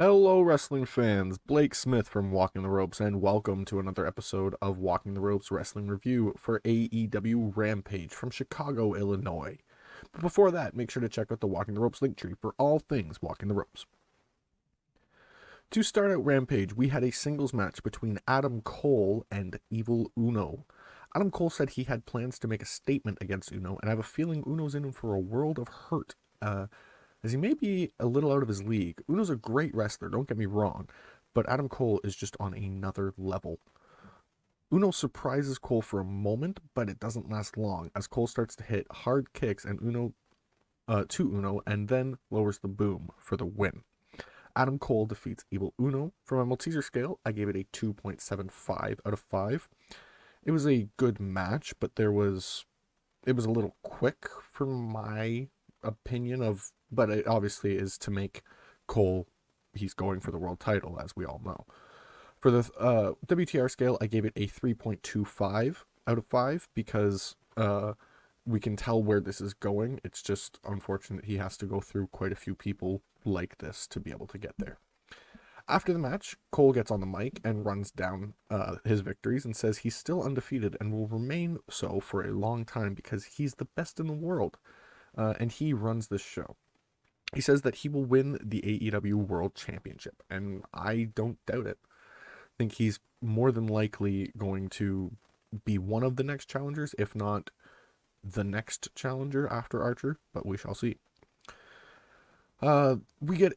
Hello, wrestling fans. Blake Smith from Walking the Ropes, and welcome to another episode of Walking the Ropes Wrestling Review for AEW Rampage from Chicago, Illinois. But before that, make sure to check out the Walking the Ropes link tree for all things Walking the Ropes. To start out Rampage, we had a singles match between Adam Cole and Evil Uno. Adam Cole said he had plans to make a statement against Uno, and I have a feeling Uno's in for a world of hurt. As he may be a little out of his league. Uno's a great wrestler, don't get me wrong, but Adam Cole is just on another level. Uno surprises Cole for a moment, but it doesn't last long, as Cole starts to hit hard kicks and Uno and then lowers the boom for the win. Adam Cole defeats Evil Uno. From a Malteser scale, I gave it a 2.75 out of 5. It was a good match, but it was a little quick for my opinion but it obviously is to make Cole, he's going for the world title, as we all know. For the WTR scale, I gave it a 3.25 out of 5 because we can tell where this is going. It's just unfortunate he has to go through quite a few people like this to be able to get there. After the match, Cole gets on the mic and runs down his victories and says he's still undefeated and will remain so for a long time because he's the best in the world. And he runs this show. He says that he will win the AEW World Championship, and I don't doubt it. I think he's more than likely going to be one of the next challengers, if not the next challenger after Archer, but we shall see. We get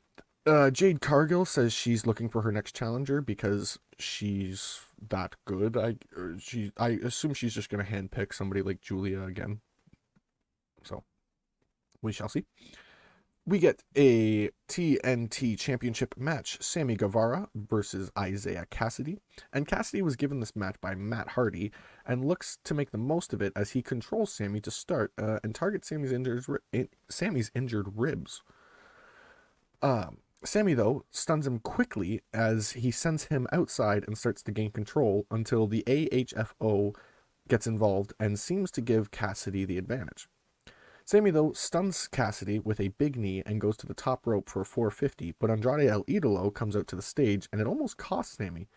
Jade Cargill says she's looking for her next challenger because she's that good. I assume she's just going to handpick somebody like Julia again. So we shall see. We get a TNT Championship match, Sammy Guevara versus Isaiah Cassidy. And Cassidy was given this match by Matt Hardy and looks to make the most of it as he controls Sammy to start and targets Sammy's injured ribs. Sammy, though, stuns him quickly as he sends him outside and starts to gain control until the AHFO gets involved and seems to give Cassidy the advantage. Sammy, though, stuns Cassidy with a big knee and goes to the top rope for a 450, but Andrade El Idolo comes out to the stage, and it almost costs Sammy.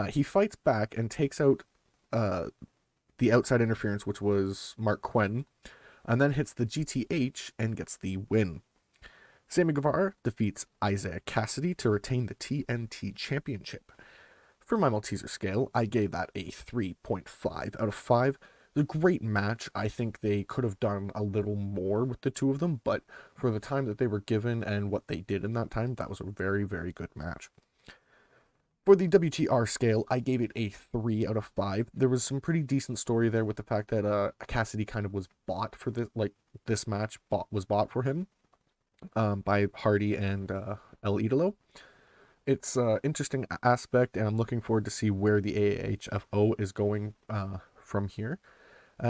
He fights back and takes out the outside interference, which was Mark Quinn, and then hits the GTH and gets the win. Sammy Guevara defeats Isaiah Cassidy to retain the TNT Championship. For my Malteser scale, I gave that a 3.5 out of 5. A great match. I think they could have done a little more with the two of them, but for the time that they were given and what they did in that time, that was a very, very good match. For the WTR scale, I gave it a 3 out of 5. There was some pretty decent story there with the fact that Cassidy kind of was bought for this match was bought for him by Hardy and El Idolo. It's an interesting aspect, and I'm looking forward to see where the AHFO is going from here.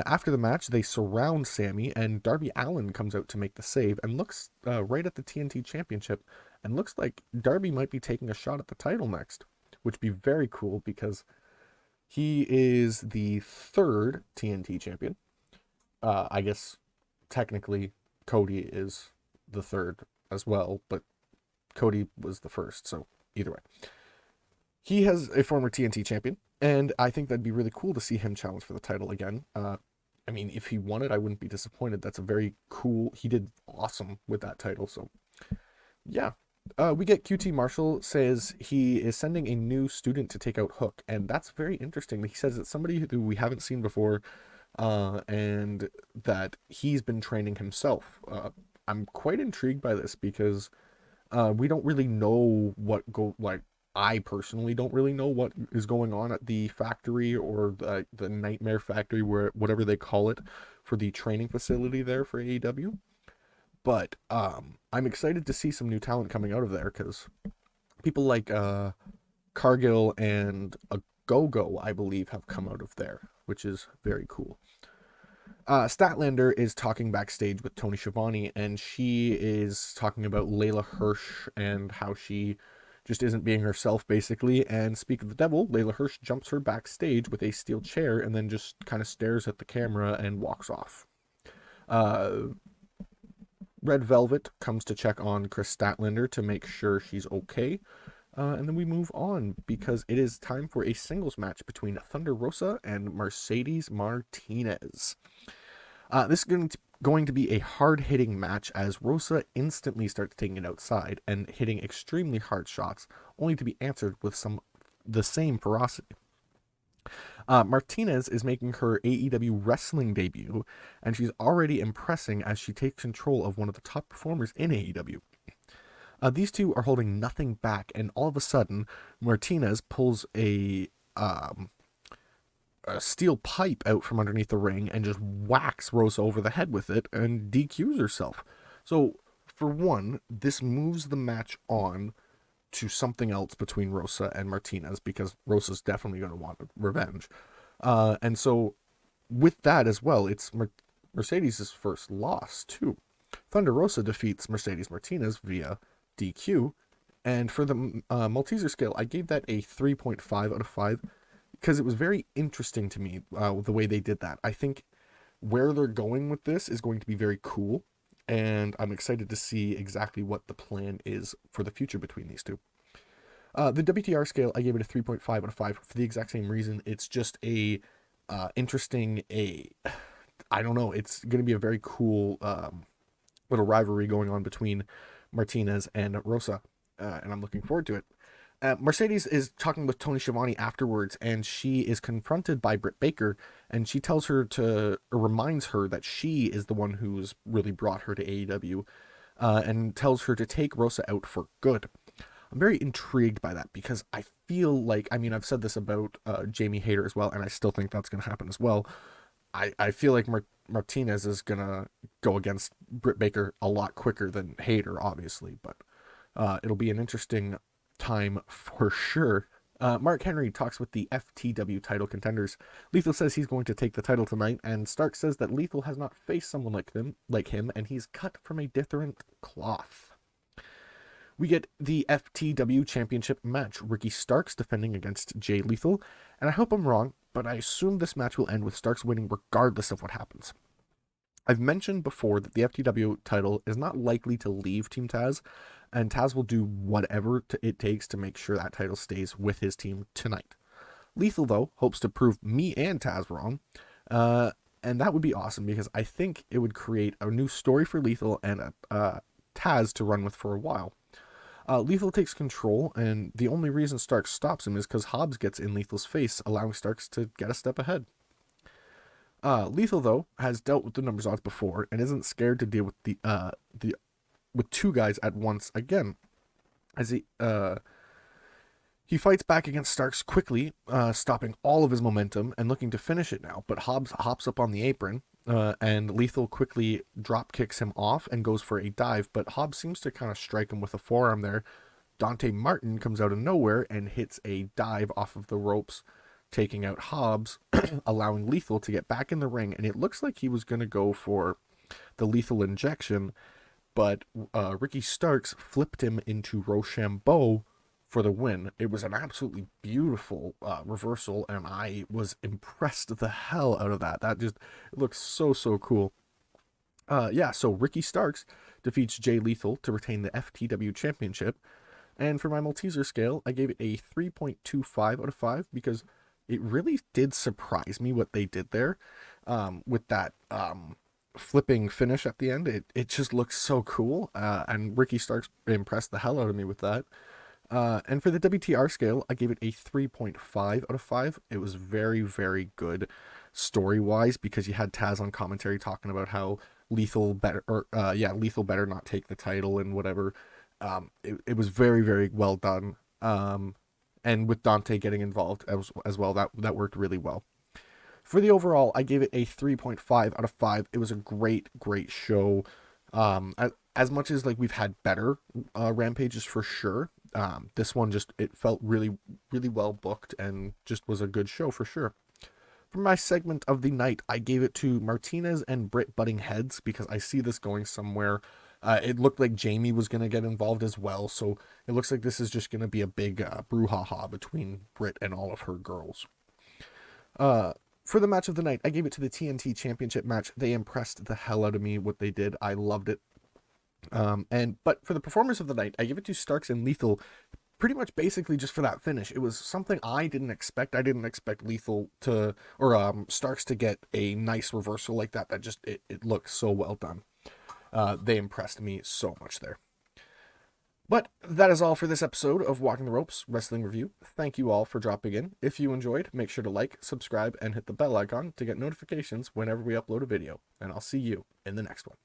After the match, they surround Sammy, and Darby Allin comes out to make the save and looks right at the TNT Championship, and looks like Darby might be taking a shot at the title next, which would be very cool because he is the third TNT champion. I guess technically Cody is the third as well, but Cody was the first, so either way. He has a former TNT champion, and I think that'd be really cool to see him challenge for the title again. I mean, if he won it, I wouldn't be disappointed. That's a very cool... He did awesome with that title, so... Yeah. We get QT Marshall says he is sending a new student to take out Hook, and that's very interesting. He says it's somebody who we haven't seen before, and that he's been training himself. I'm quite intrigued by this because we don't really know I personally don't really know what is going on at the factory or the Nightmare Factory, whatever they call it, for the training facility there for AEW. But I'm excited to see some new talent coming out of there because people like Cargill and a Go-Go, I believe, have come out of there, which is very cool. Statlander is talking backstage with Tony Schiavone, and she is talking about Layla Hirsch and how she just isn't being herself, basically. And speak of the devil, Layla Hirsch jumps her backstage with a steel chair and then just kind of stares at the camera and walks off. Red Velvet comes to check on Chris Statlander to make sure she's okay. And then we move on because it is time for a singles match between Thunder Rosa and Mercedes Martinez. This is going to be a hard-hitting match as Rosa instantly starts taking it outside and hitting extremely hard shots, only to be answered with the same ferocity. Martinez is making her AEW wrestling debut, and she's already impressing as she takes control of one of the top performers in AEW. These two are holding nothing back, and all of a sudden, Martinez pulls a steel pipe out from underneath the ring and just whacks Rosa over the head with it and DQs herself. So, for one, this moves the match on to something else between Rosa and Martinez because Rosa's definitely going to want revenge. And so, with that as well, it's Mercedes' first loss, too. Thunder Rosa defeats Mercedes Martinez via DQ. And for the Malteser scale, I gave that a 3.5 out of 5 because it was very interesting to me the way they did that. I think where they're going with this is going to be very cool, and I'm excited to see exactly what the plan is for the future between these two. The WTR scale, I gave it a 3.5 out of 5 for the exact same reason. It's just I don't know, it's going to be a very cool little rivalry going on between Martinez and Rosa, and I'm looking forward to it. Mercedes is talking with Tony Schiavone afterwards, and she is confronted by Britt Baker, and she tells her reminds her that she is the one who's really brought her to AEW, and tells her to take Rosa out for good. I'm very intrigued by that because I feel like, I've said this about Jamie Hayter as well, and I still think that's going to happen as well. I feel like Martinez is going to go against Britt Baker a lot quicker than Hayter, obviously, but it'll be an interesting time for sure. Mark Henry talks with the FTW title contenders. Lethal says he's going to take the title tonight, and Stark says that Lethal has not faced someone like him, and he's cut from a different cloth. We get the FTW Championship match. Ricky Starks defending against Jay Lethal, and I hope I'm wrong, but I assume this match will end with Starks winning regardless of what happens. I've mentioned before that the FTW title is not likely to leave Team Taz, and Taz will do whatever it takes to make sure that title stays with his team tonight. Lethal, though, hopes to prove me and Taz wrong, and that would be awesome because I think it would create a new story for Lethal and Taz to run with for a while. Lethal takes control, and the only reason Starks stops him is because Hobbs gets in Lethal's face, allowing Starks to get a step ahead. Lethal, though, has dealt with the numbers odds before and isn't scared to deal with with two guys at once again. As he fights back against Starks quickly, stopping all of his momentum and looking to finish it now. But Hobbs hops up on the apron, and Lethal quickly drop kicks him off and goes for a dive. But Hobbs seems to kind of strike him with a forearm there. Dante Martin comes out of nowhere and hits a dive off of the ropes, taking out Hobbs, allowing Lethal to get back in the ring. And it looks like he was going to go for the lethal injection, but Ricky Starks flipped him into Rochambeau for the win. It was an absolutely beautiful reversal, and I was impressed the hell out of that. It looks so cool. So Ricky Starks defeats Jay Lethal to retain the FTW Championship. And for my Malteser scale, I gave it a 3.25 out of 5 because it really did surprise me what they did there with that flipping finish at the end. It just looks so cool, and Ricky Starks impressed the hell out of me with that. And for the WTR scale, I gave it a 3.5 out of 5. It was very, very good story-wise because you had Taz on commentary talking about how Lethal better not take the title and whatever. It was very, very well done. And with Dante getting involved as well, that worked really well. For the overall, I gave it a 3.5 out of 5. It was a great show. As much as like we've had better Rampages for sure, this one it felt really, really well booked and just was a good show for sure. For my segment of the night, I gave it to Martinez and Britt butting heads because I see this going somewhere. It looked like Jamie was going to get involved as well, so it looks like this is just going to be a big brouhaha between Britt and all of her girls. For the match of the night, I gave it to the TNT Championship match. They impressed the hell out of me what they did. I loved it. But for the performers of the night, I give it to Starks and Lethal, pretty much basically just for that finish. It was something I didn't expect. I didn't expect Lethal to, or Starks to get a nice reversal like that. That just, it looked so well done. They impressed me so much there. But that is all for this episode of Walking the Ropes Wrestling Review. Thank you all for dropping in. If you enjoyed, make sure to like, subscribe, and hit the bell icon to get notifications whenever we upload a video. And I'll see you in the next one.